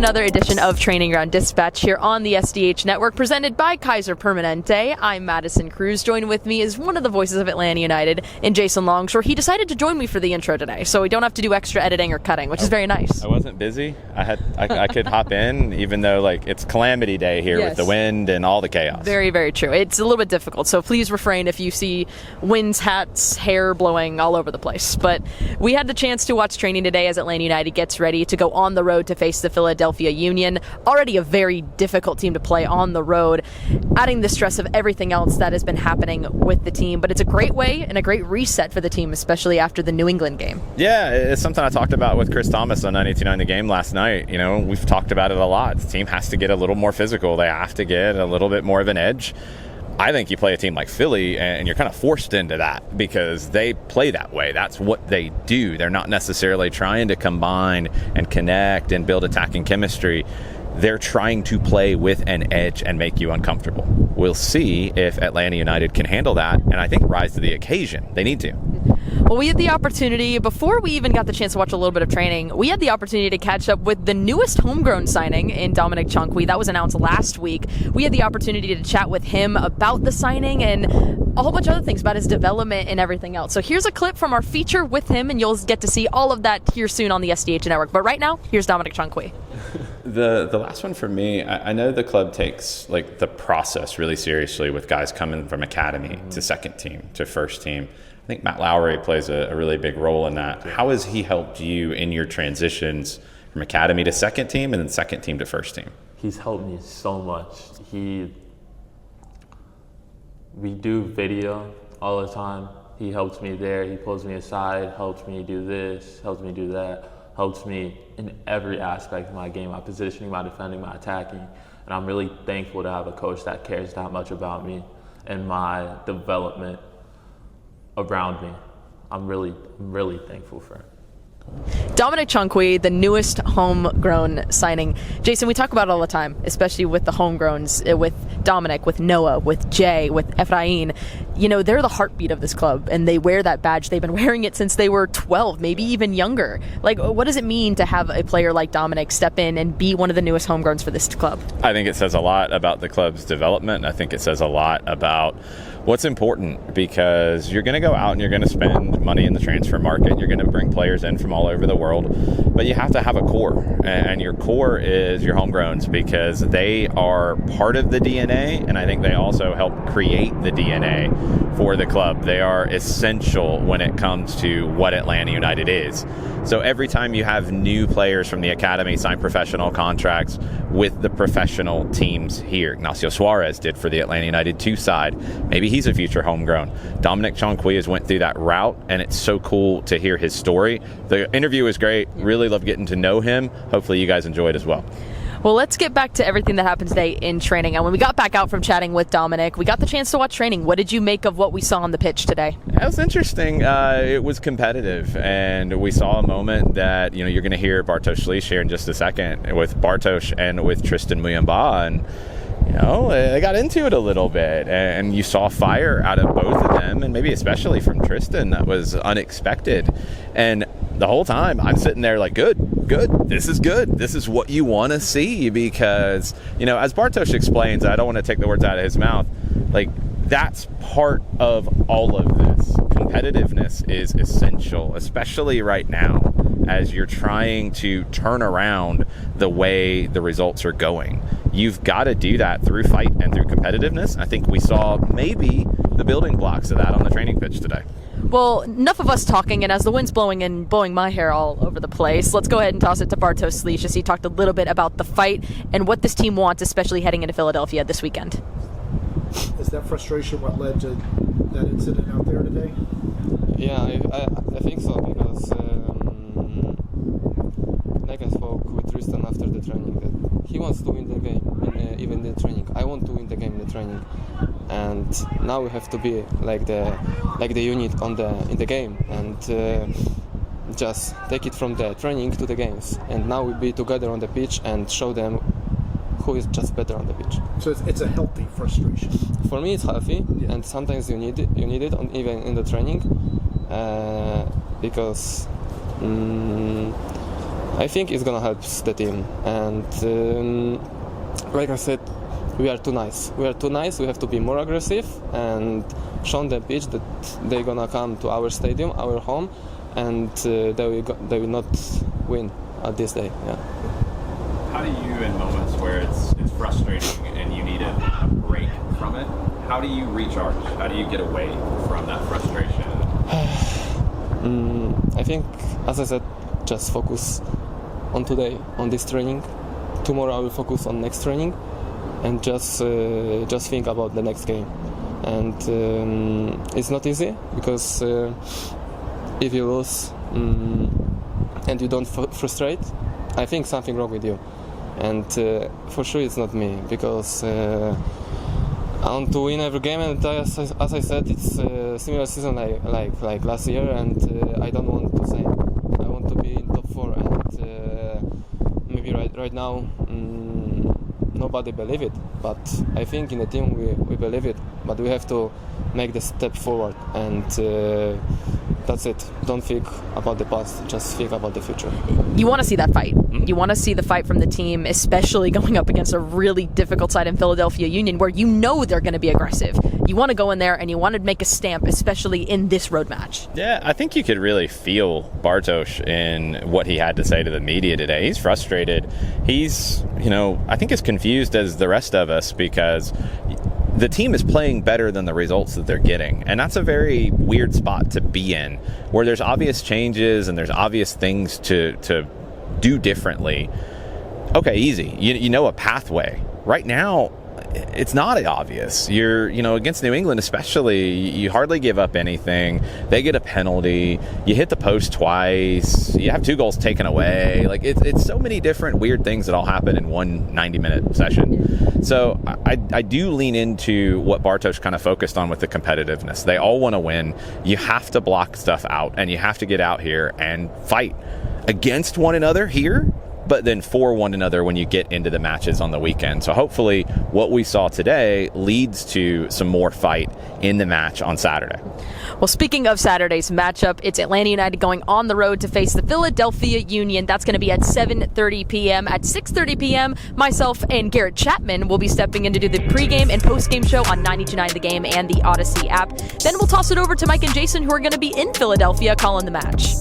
another edition of Training Ground Dispatch here on the SDH Network, presented by Kaiser Permanente. I'm Madison Cruz. Joined with me is one of the voices of Atlanta United, in Jason Longshore. He decided to join me for the intro today, so we don't have to do extra editing or cutting, which is very nice. I wasn't busy. I could hop in, even though it's calamity day here with the wind and all the chaos. Very, very true. It's a little bit difficult, so please refrain if you see winds, hats, hair blowing all over the place. But we had the chance to watch training today as Atlanta United gets ready to go on the road to face the Philadelphia Union. Already a very difficult team to play on the road, adding the stress of everything else that has been happening with the team. But it's a great way and a great reset for the team, especially after the New England game. Yeah, it's something I talked about with Chris Thomas on 92.9 The Game last night. We've talked about it a lot. The team has to get a little more physical. They have to get a little bit more of an edge. I think you play a team like Philly and you're kind of forced into that because they play that way. That's what they do. They're not necessarily trying to combine and connect and build attacking chemistry. They're trying to play with an edge and make you uncomfortable. We'll see if Atlanta United can handle that and I think rise to the occasion. They need to. Well, we had the opportunity, before we even got the chance to watch a little bit of training, we had the opportunity to catch up with the newest homegrown signing in Dominik Chong Qui. That was announced last week. We had the opportunity to chat with him about the signing and a whole bunch of other things about his development and everything else. So here's a clip from our feature with him, and you'll get to see all of that here soon on the SDH Network. But right now, here's Dominik Chong Qui. The last one for me, I know the club takes the process really seriously with guys coming from academy to second team to first team. I think Matt Lowry plays a really big role in that. How has he helped you in your transitions from academy to second team and then second team to first team? He's helped me so much. We do video all the time. He helps me there. He pulls me aside, helps me do this, helps me do that, helps me in every aspect of my game, my positioning, my defending, my attacking. And I'm really thankful to have a coach that cares that much about me and my development around me. I'm really thankful for it. Dominik Chong Qui, the newest homegrown signing. Jason, we talk about it all the time, especially with the homegrowns, with Dominik, with Noah, with Jay, with Efrain. They're the heartbeat of this club, and they wear that badge. They've been wearing it since they were 12, maybe even younger. What does it mean to have a player like Dominik step in and be one of the newest homegrowns for this club? I think it says a lot about the club's development. I think it says a lot about what's important, because you're going to go out and you're going to spend money in the transfer market. You're going to bring players in from all over the world, but you have to have a core, and your core is your homegrowns, because they are part of the DNA, and I think they also help create the DNA for the club. They are essential when it comes to what Atlanta United is. So every time you have new players from the academy sign professional contracts with the professional teams here, Ignacio Suarez did for the Atlanta United 2 side. Maybe he's a future homegrown. Dominik Chong Qui has went through that route, and it's so cool to hear his story. The interview was great. Really love getting to know him. Hopefully you guys enjoyed as well. Well, let's get back to everything that happened today in training. And when we got back out from chatting with Dominik, we got the chance to watch training. What did you make of what we saw on the pitch today? It was interesting. It was competitive, and we saw a moment that you're going to hear Bartosz Slisz here in just a second with Bartosz and with Tristan Muyamba, and they got into it a little bit, and you saw fire out of both of them, and maybe especially from Tristan. That was unexpected. And the whole time I'm sitting there good. This is good. This is what you want to see, because, as Bartosz explains, I don't want to take the words out of his mouth, that's part of all of this. Competitiveness is essential, especially right now, as you're trying to turn around the way the results are going. You've got to do that through fight and through competitiveness. I think we saw maybe the building blocks of that on the training pitch today. Well, enough of us talking, and as the wind's blowing and blowing my hair all over the place, let's go ahead and toss it to Bartosz Slisz as he talked a little bit about the fight and what this team wants, especially heading into Philadelphia this weekend. Is that frustration what led to that incident out there today? Yeah, I think so, because like I spoke with Tristan after the training, that he wants to win the game, even in the training. I want to win the game in the training, and now we have to be like the unit in the game, and just take it from the training to the games. And now we'll be together on the pitch and show them who is just better on the pitch. So it's a healthy frustration. For me, it's healthy, and sometimes you need it even in the training, because I think it's gonna help the team. And like I said, we are too nice. We are too nice. We have to be more aggressive and show the pitch that they're gonna come to our stadium, our home, and they will not win at this day. Yeah. How do you, in moments where it's frustrating and you need a break from it, how do you recharge? How do you get away from that frustration? I think, as I said, just focus on today, on this training. Tomorrow I will focus on next training, and just think about the next game. And it's not easy because if you lose and you don't frustrate, I think something wrong with you. And for sure it's not me, because I want to win every game, and as I said, it's a similar season like last year, and I don't want to say. I want to be in top 4, and maybe right now nobody believe it, but I think in the team we believe it. But we have to make the step forward, and that's it. Don't think about the past, just think about the future. You want to see that fight. You want to see the fight from the team, especially going up against a really difficult side in Philadelphia Union, where you know they're going to be aggressive. You want to go in there and you want to make a stamp, especially in this road match. Yeah, I think you could really feel Bartosz in what he had to say to the media today. He's frustrated. He's, I think as confused as the rest of us, because the team is playing better than the results that they're getting. And that's a very weird spot to be in, where there's obvious changes and there's obvious things to do differently. Okay, easy. You know a pathway. Right now, it's not obvious. You're, against New England especially, you hardly give up anything. They get a penalty. You hit the post twice. You have 2 goals taken away. Like, it's so many different weird things that all happen in one 90-minute session. So I do lean into what Bartosz kind of focused on with the competitiveness. They all want to win. You have to block stuff out, and you have to get out here and fight against one another here, but then for one another when you get into the matches on the weekend. So hopefully what we saw today leads to some more fight in the match on Saturday. Well, speaking of Saturday's matchup, it's Atlanta United going on the road to face the Philadelphia Union. That's going to be at 7:30 p.m. At 6:30 p.m., myself and Garrett Chapman will be stepping in to do the pregame and postgame show on 92.9 The Game and the Odyssey app. Then we'll toss it over to Mike and Jason, who are going to be in Philadelphia calling the match.